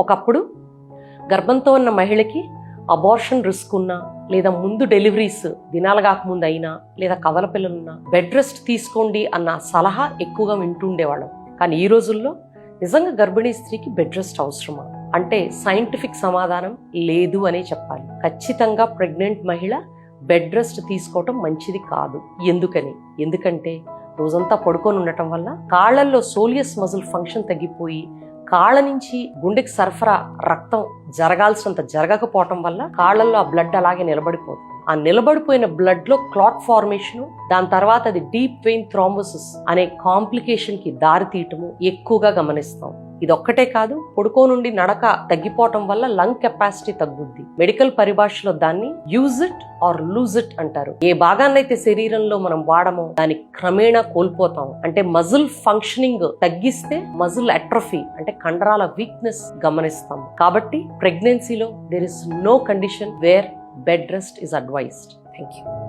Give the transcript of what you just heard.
ఒకప్పుడు గర్భంతో ఉన్న మహిళకి అబార్షన్ రిస్క్ ఉన్నా లేదా ముందు డెలివరీస్ దినాలు కాకముందు అయినా లేదా కవల పిల్లలున్నా బెడ్ రెస్ట్ తీసుకోండి అన్న సలహా ఎక్కువగా వింటుండేవాళ్ళం. కానీ ఈ రోజుల్లో నిజంగా గర్భిణీ స్త్రీకి బెడ్ రెస్ట్ అవసరమా అంటే సైంటిఫిక్ సమాధానం లేదు అనే చెప్పాలి. ఖచ్చితంగా ప్రెగ్నెంట్ మహిళ బెడ్ రెస్ట్ తీసుకోవటం మంచిది కాదు. ఎందుకంటే రోజంతా పడుకొని ఉండటం వల్ల కాళ్లల్లో సోలియస్ మజిల్ ఫంక్షన్ తగ్గిపోయి కాళ్ళ నుంచి గుండెకి సరఫరా రక్తం జరగాల్సినంత జరగకపోవటం వల్ల కాళ్లల్లో ఆ బ్లడ్ అలాగే నిలబడిపోతుంది. ఆ నిలబడిపోయిన బ్లడ్ లో క్లాట్ ఫార్మేషన్, దాని తర్వాత అది డీప్ వెయిన్ థ్రాంబోసిస్ అనే కాంప్లికేషన్ కి దారి తీయటము ఎక్కువగా గమనిస్తాం. ఇదొక్కటే కాదు, పడుకో నుండి నడక తగ్గిపోవటం వల్ల లంగ్ కెపాసిటీ తగ్గుద్ది. మెడికల్ పరిభాషలో దాన్ని use it or lose it అంటారు. ఏ భాగాన్నైతే శరీరంలో మనం వాడమో దాన్ని క్రమేణా కోల్పోతాం. అంటే మజిల్ ఫంక్షనింగ్ తగ్గిస్తే మజిల్ అట్రోఫీ అంటే కండరాల వీక్నెస్ గమనిస్తాం. కాబట్టి ప్రెగ్నెన్సీలో there is no condition where bed rest is advised. Thank you.